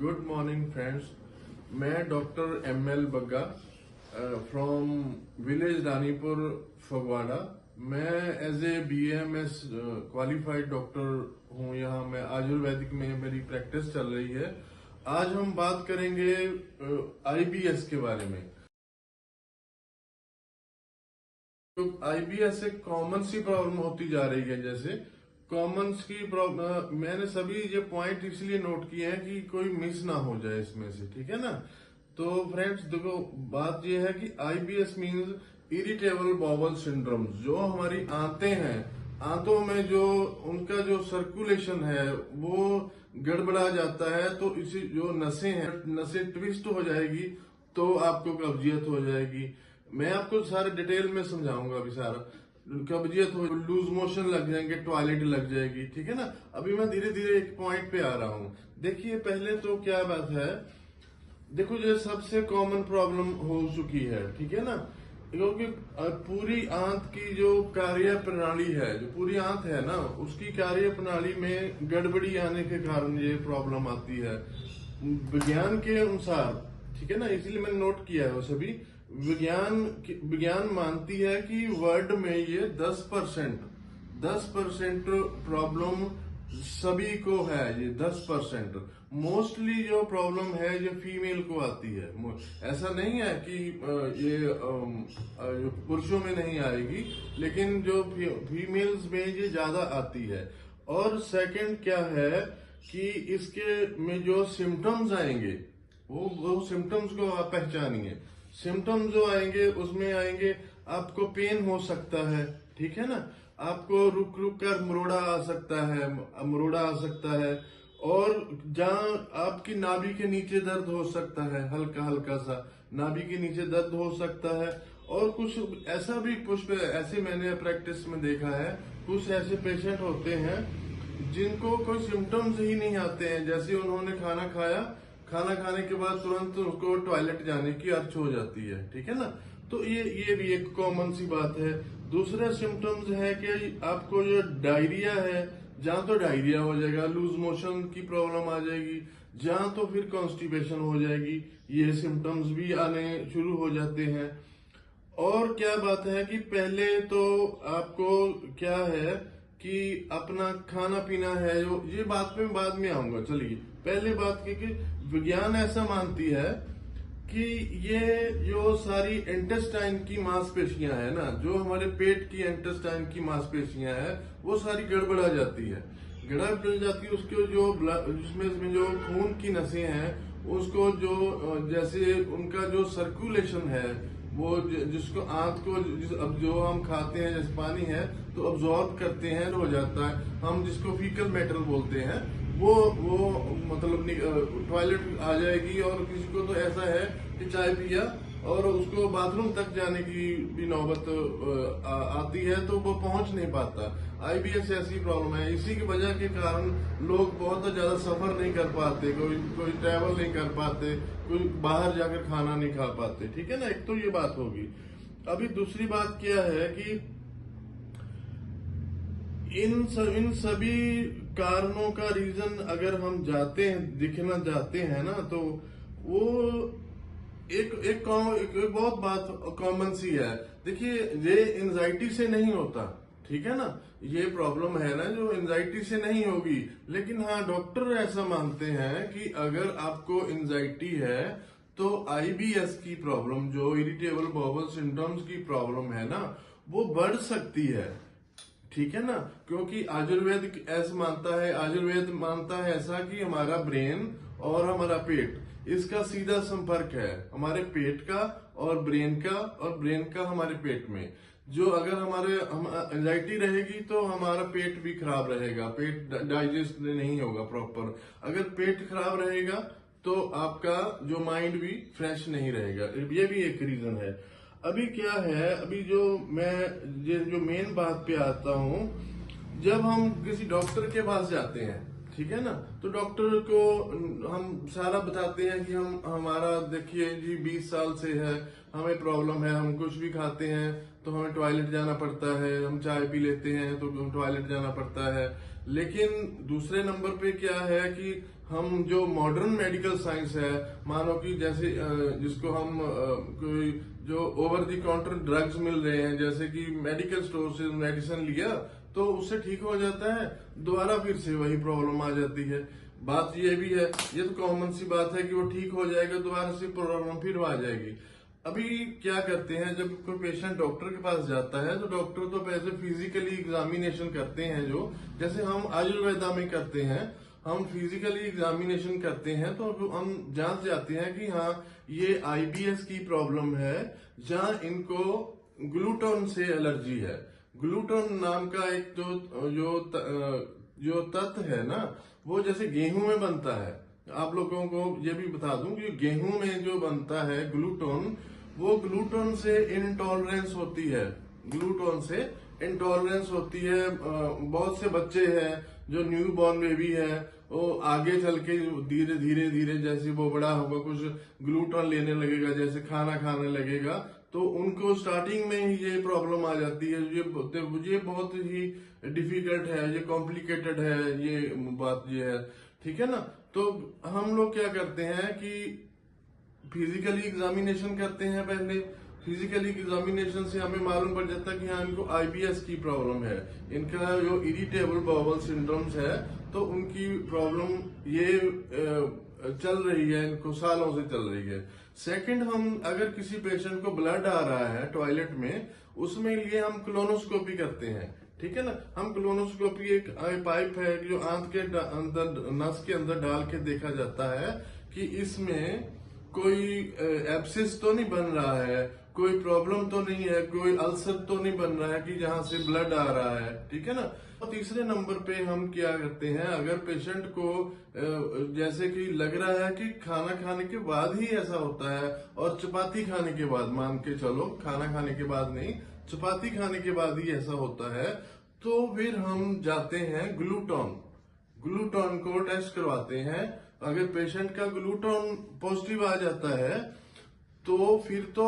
Good morning friends. मैं doctor M L. Bagga from village Ranipur Phagwara. मैं as a BAMS qualified doctor हूँ। यहाँ मैं आयुर्वेदिक में मेरी प्रैक्टिस चल रही है। आज हम बात करेंगे IBS के बारे में। तो IBS एक कॉमन सी प्रॉब्लम होती जा रही है। जैसे कॉमन की प्रॉब्लम मैंने सभी ये पॉइंट इसलिए नोट किए हैं कि कोई मिस ना हो जाए इसमें से, ठीक है ना। तो फ्रेंड्स देखो, बात ये है कि IBS means irritable bowel syndrome. जो हमारी आंतें हैं, आंतों में जो उनका जो सर्कुलेशन है वो गड़बड़ा जाता है। तो इसी जो नसें ट्विस्ट हो जाएगी तो आपको कब्जियत हो जाएगी। मैं आपको सारे डिटेल में समझाऊंगा अभी सारा। कब्जियत हो, लूज मोशन लग जाएंगे, टॉयलेट लग जाएगी, ठीक है ना। अभी मैं धीरे धीरे एक पॉइंट पे आ रहा हूँ। देखिए पहले तो क्या बात है, देखो ये सबसे कॉमन प्रॉब्लम हो चुकी है, ठीक है ना। क्योंकि पूरी आंत की जो कार्य प्रणाली है, जो पूरी आंत है ना, उसकी कार्य प्रणाली में गड़बड़ी आने के कारण ये प्रॉब्लम आती है विज्ञान के अनुसार, ठीक है ना। इसीलिए मैंने नोट किया है वो सभी। विज्ञान मानती है कि वर्ल्ड में ये 10% प्रॉब्लम सभी को है। ये 10% मोस्टली जो प्रॉब्लम है ये फीमेल को आती है। ऐसा नहीं है कि ये पुरुषों में नहीं आएगी, लेकिन जो फीमेल्स में ये ज्यादा आती है। और सेकंड क्या है कि इसके में जो सिम्टम्स आएंगे वो सिम्टम्स को आप पहचानिए। सिम्टम्स जो आएंगे उसमें आएंगे, आपको पेन हो सकता है, ठीक है ना। आपको रुक रुक कर मरोड़ा आ सकता है। और जहाँ आपकी नाभि के नीचे दर्द हो सकता है, हल्का हल्का सा नाभि के नीचे दर्द हो सकता है। और कुछ ऐसा भी पुष्प ऐसे मैंने प्रैक्टिस में देखा है, कुछ ऐसे पेशेंट होते हैं जिनको कोई सिम्टम्स ही नहीं आते हैं। जैसे उन्होंने खाना खाने के बाद तुरंत उसको टॉयलेट जाने की अर्ज हो जाती है, ठीक है ना। तो ये भी एक कॉमन सी बात है। दूसरा सिम्टम्स है कि आपको जो डायरिया है, जहाँ तो डायरिया हो जाएगा, लूज मोशन की प्रॉब्लम आ जाएगी, जहाँ तो फिर कॉन्स्टिपेशन हो जाएगी। ये सिम्टम्स भी आने शुरू हो जाते हैं। और क्या बात है कि पहले तो आपको क्या है कि अपना खाना पीना है, जो ये बात पे बाद में आऊंगा। चलिए पहले बात की कि विज्ञान ऐसा मानती है कि ये जो सारी इंटेस्टाइन की मांसपेशियां है ना, जो हमारे पेट की इंटेस्टाइन की मांसपेशियां है, वो सारी गड़बड़ा जाती है। उसके जो ब्लड, जिसमें जो खून की नसें हैं, उसको जो जैसे उनका जो सर्कुलेशन है, वो जिसको आंत को अब जो हम खाते हैं जैसे पानी है तो अब्जॉर्ब करते हैं, हो जाता है। हम जिसको फीकल मैटर बोलते हैं, वो मतलब टॉयलेट आ जाएगी। और किसी को तो ऐसा है कि चाय पिया और उसको बाथरूम तक जाने की भी नौबत आती है, तो वो पहुंच नहीं पाता। IBS ऐसी प्रॉब्लम है। इसी की वजह के कारण लोग बहुत ज्यादा सफर नहीं कर पाते, कोई ट्रैवल नहीं कर पाते, कोई बाहर जाकर खाना नहीं खा पाते, ठीक है ना। एक तो ये बात होगी। अभी दूसरी बात क्या है कि इन सभी कारणों का रीजन अगर हम दिखना जाते हैं ना, तो वो एक बहुत बात कॉमन सी है। देखिए ये एंजाइटी से नहीं होता, ठीक है ना। ये प्रॉब्लम है ना जो एंजाइटी से नहीं होगी। लेकिन हाँ, डॉक्टर ऐसा मानते हैं कि अगर आपको एंजाइटी है तो IBS की प्रॉब्लम, जो इरिटेबल बाउल सिंड्रोम्स की प्रॉब्लम है ना, वो बढ़ सकती है, ठीक है ना। क्योंकि आयुर्वेद मानता है ऐसा कि हमारा ब्रेन और हमारा पेट, इसका सीधा संपर्क है, हमारे पेट का और ब्रेन का हमारे पेट में। जो अगर हम एंजाइटी रहेगी तो हमारा पेट भी खराब रहेगा, पेट डाइजेस्ट नहीं होगा प्रॉपर। अगर पेट खराब रहेगा तो आपका जो माइंड भी फ्रेश नहीं रहेगा। ये भी एक रीजन है। अभी क्या है, अभी जो मेन बात पे आता हूँ, जब हम किसी डॉक्टर के पास जाते हैं, ठीक है ना, तो डॉक्टर को हम सारा बताते हैं कि हमारा देखिए जी 20 साल से है, हमें प्रॉब्लम है, हम कुछ भी खाते हैं तो हमें टॉयलेट जाना पड़ता है, हम चाय पी लेते हैं तो टॉयलेट जाना पड़ता है, लेकिन दूसरे नंबर पे क्या है कि हम जो मॉडर्न मेडिकल साइंस है, मानो कि जैसे जिसको हम कोई जो ओवर द काउंटर ड्रग्स मिल रहे हैं, जैसे कि मेडिकल स्टोर से मेडिसिन लिया तो उससे ठीक हो जाता है, दोबारा फिर से वही प्रॉब्लम आ जाती है। बात ये भी है, ये तो कॉमन सी बात है कि वो ठीक हो जाएगा, दोबारा से प्रॉब्लम फिर आ जाएगी। अभी क्या करते हैं, जब कोई पेशेंट डॉक्टर के पास जाता है तो डॉक्टर तो पहले फिजिकली एग्जामिनेशन करते हैं, जो जैसे हम आयुर्वेदा में करते हैं, हम फिजिकली एग्जामिनेशन करते हैं तो हम जांच जाते हैं कि हाँ ये आईबीएस की प्रॉब्लम है, जहां इनको ग्लूटोन से एलर्जी है। ग्लूटोन नाम का एक जो तत्व है ना, वो जैसे गेहूं में बनता है। आप लोगों को ये भी बता दूं कि गेहूं में जो बनता है ग्लूटोन, वो ग्लूटोन से इंटॉलरेंस होती है, ग्लूटोन से इंटॉलरेंस होती है। बहुत से बच्चे हैं जो न्यू बॉर्न बेबी है, वो आगे चल के धीरे धीरे धीरे जैसे वो बड़ा होगा कुछ ग्लूटोन लेने लगेगा, जैसे खाना खाने लगेगा, तो उनको स्टार्टिंग में ही ये प्रॉब्लम आ जाती है। ये बहुत ही डिफिकल्ट है, ये कॉम्प्लिकेटेड है, ये बात ये है, ठीक है ना। तो हम लोग क्या करते हैं कि फिजिकली एग्जामिनेशन करते हैं पहले। फिजिकली एग्जामिनेशन से हमें मालूम पड़ जाता है कि हाँ इनको आईबीएस की प्रॉब्लम है, इनका जो इरिटेबल बाउल सिंड्रोम्स है, तो उनकी प्रॉब्लम ये चल रही है, इनको सालों से चल रही है। सेकंड, हम अगर किसी पेशेंट को ब्लड आ रहा है टॉयलेट में, उसमें लिए हम क्लोनोस्कोपी करते हैं, ठीक है ना। हम क्लोनोस्कोपी एक पाइप है जो आंत के अंदर, नस के अंदर डाल के देखा जाता है कि इसमें कोई एब्सिस तो नहीं बन रहा है, कोई प्रॉब्लम तो नहीं है, कोई अल्सर तो नहीं बन रहा है कि जहां से ब्लड आ रहा है, ठीक है ना। और तीसरे नंबर पे हम क्या करते हैं, अगर पेशेंट को जैसे कि लग रहा है कि खाना खाने के बाद ही ऐसा होता है और चपाती खाने के बाद, मान के चलो खाना खाने के बाद नहीं, चपाती खाने के बाद ही ऐसा होता है, तो फिर हम जाते हैं ग्लूटोन को टेस्ट करवाते हैं। अगर पेशेंट का ग्लूटोन पॉजिटिव आ जाता है तो फिर तो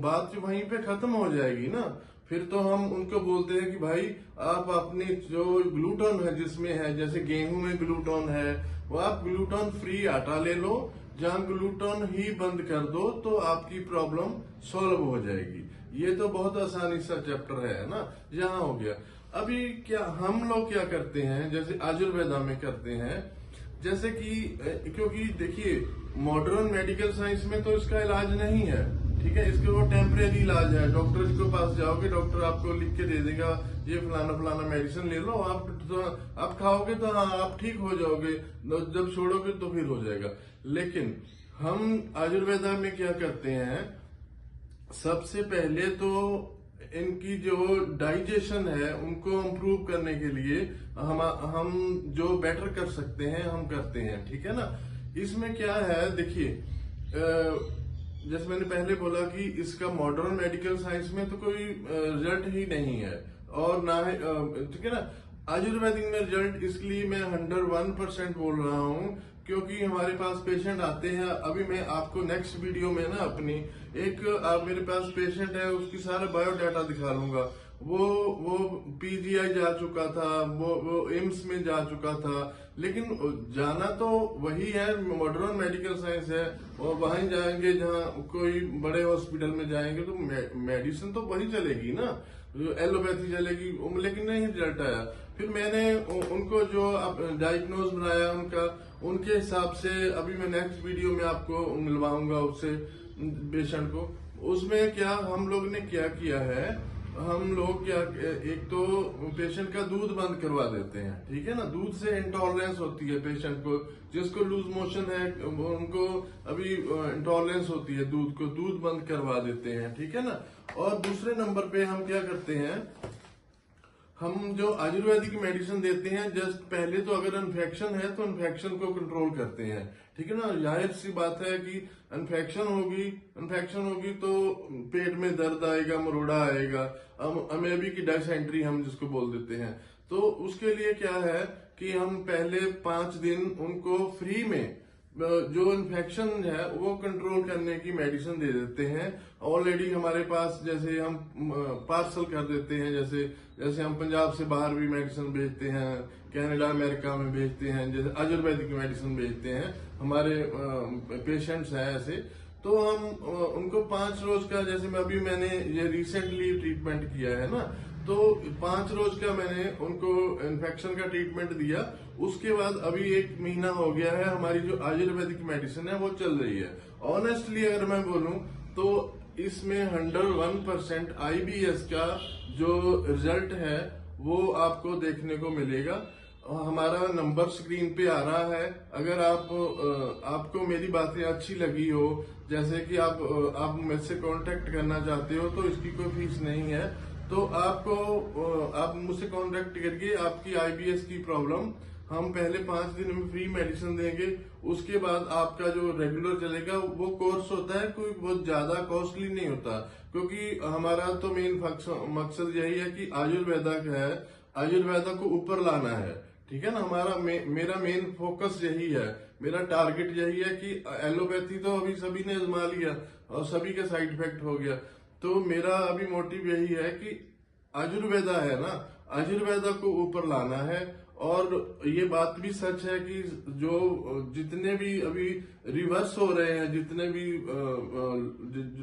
बात वहीं पे खत्म हो जाएगी ना। फिर तो हम उनको बोलते हैं कि भाई आप अपनी जो ग्लूटोन है जिसमें है, जैसे गेहूं में ग्लूटोन है, वो आप ग्लूटोन फ्री आटा ले लो, जहां ग्लूटोन ही बंद कर दो तो आपकी प्रॉब्लम सॉल्व हो जाएगी। ये तो बहुत आसानी सा चैप्टर है ना, यहाँ हो गया। अभी क्या हम लोग क्या करते हैं, जैसे आयुर्वेदा में करते हैं, जैसे कि क्योंकि देखिए मॉडर्न मेडिकल साइंस में तो इसका इलाज नहीं है, ठीक है, इसके वो टेम्परेरी इलाज है। डॉक्टर के पास जाओगे, डॉक्टर आपको लिख के दे देगा ये फलाना फलाना मेडिसिन ले लो, आप खाओगे तो हाँ आप ठीक हो जाओगे, जब छोड़ोगे तो फिर हो जाएगा। लेकिन हम आयुर्वेदा में क्या करते हैं, सबसे पहले तो इनकी जो डाइजेशन है उनको इम्प्रूव करने के लिए हम जो बेटर कर सकते हैं हम करते हैं, ठीक है ना। इसमें क्या है, देखिए जैसे मैंने पहले बोला कि इसका मॉडर्न मेडिकल साइंस में तो कोई रिजल्ट ही नहीं है, और ना है, ठीक है ना। आयुर्वेदिक में रिजल्ट इसलिए मैं 101% बोल रहा हूँ क्योंकि हमारे पास पेशेंट आते हैं। अभी मैं आपको नेक्स्ट वीडियो में ना अपनी एक मेरे पास पेशेंट है, उसकी सारा बायोडाटा दिखा लूंगा। वो पीजीआई जा चुका था, वो एम्स में जा चुका था, लेकिन जाना तो वही है, मॉडर्न मेडिकल साइंस है, और वहीं जाएंगे जहाँ कोई बड़े हॉस्पिटल में जाएंगे तो मेडिसिन तो वही चलेगी ना, एलोपैथी चलेगी, लेकिन नहीं रिजल्ट आया। फिर मैंने उनको जो डायग्नोज बनाया उनके हिसाब से अभी मैं नेक्स्ट वीडियो में आपको मिलवाऊंगा उससे पेशेंट को। उसमें क्या हम लोग ने क्या किया है, हम लोग क्या, एक तो पेशेंट का दूध बंद करवा देते हैं, ठीक है ना। दूध से इंटॉलरेंस होती है पेशेंट को, जिसको लूज मोशन है उनको अभी इंटॉलरेंस होती है दूध को, दूध बंद करवा देते हैं, ठीक है ना। और दूसरे नंबर पे हम क्या करते हैं, हम जो आयुर्वेदिक मेडिसिन देते हैं, जस्ट पहले तो अगर इन्फेक्शन है तो इन्फेक्शन को कंट्रोल करते हैं, ठीक है ना। जाहिर सी बात है कि इन्फेक्शन होगी तो पेट में दर्द आएगा, मरोड़ा आएगा, अमेबी की डायसेंट्री हम जिसको बोल देते हैं। तो उसके लिए क्या है कि हम पहले 5 दिन उनको फ्री में जो इन्फेक्शन है वो कंट्रोल करने की मेडिसिन दे देते हैं। ऑलरेडी हमारे पास जैसे हम पार्सल कर देते हैं, जैसे जैसे हम पंजाब से बाहर भी मेडिसिन भेजते हैं, कनाडा अमेरिका में भेजते हैं, जैसे आयुर्वेदिक मेडिसिन भेजते हैं। हमारे पेशेंट्स हैं ऐसे, तो हम उनको 5 रोज का, जैसे मैंने ये रिसेंटली ट्रीटमेंट किया है ना, तो 5 रोज का मैंने उनको इन्फेक्शन का ट्रीटमेंट दिया। उसके बाद अभी 1 महीना हो गया है, हमारी जो आयुर्वेदिक मेडिसिन है वो चल रही है। ऑनेस्टली अगर मैं बोलूं तो इसमें 101% IBS का जो रिजल्ट है वो आपको देखने को मिलेगा। हमारा नंबर स्क्रीन पे आ रहा है। अगर आपको मेरी बातें अच्छी लगी हो, जैसे कि आप मुझसे कांटेक्ट करना चाहते हो, तो इसकी कोई फीस नहीं है। तो आप मुझसे कांटेक्ट करके आपकी IBS की प्रॉब्लम हम पहले 5 दिन में फ्री मेडिसिन देंगे। उसके बाद आपका जो रेगुलर चलेगा वो कोर्स होता है, कोई बहुत ज्यादा कॉस्टली नहीं होता, क्योंकि हमारा तो मेन मकसद यही है कि आयुर्वेदा को ऊपर लाना है। ठीक है ना, मेरा मेन फोकस यही है, मेरा टारगेट यही है कि एलोपैथी तो अभी सभी ने आजमा लिया और सभी का साइड इफेक्ट हो गया। तो मेरा अभी मोटिव यही है कि आयुर्वेदा है ना, आयुर्वेदा को ऊपर लाना है। और ये बात भी सच है कि जो जितने भी अभी रिवर्स हो रहे हैं, जितने भी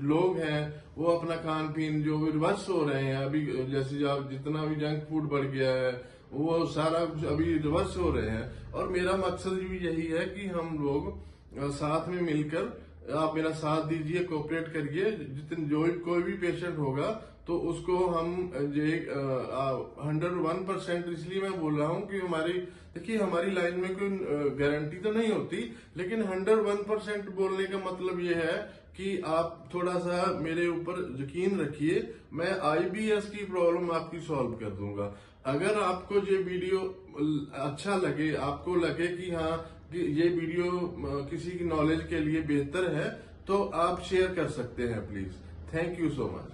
लोग हैं वो अपना खान पीन जो रिवर्स हो रहे हैं अभी, जैसे जितना भी जंक फूड बढ़ गया है वो सारा अभी रिवर्स हो रहे हैं। और मेरा मकसद भी यही है कि हम लोग साथ में मिलकर, आप मेरा साथ दीजिए, कोऑपरेट करिए। कोई भी पेशेंट होगा तो उसको हम 101% इसलिए मैं बोल रहा हूँ कि देखिए हमारी लाइन में कोई गारंटी तो नहीं होती, लेकिन 101% बोलने का मतलब ये है कि आप थोड़ा सा मेरे ऊपर यकीन रखिए, मैं IBS की प्रॉब्लम आपकी सॉल्व कर दूंगा। अगर आपको ये वीडियो अच्छा लगे, आपको लगे कि हाँ कि ये वीडियो किसी की नॉलेज के लिए बेहतर है, तो आप शेयर कर सकते हैं please. Thank you so much.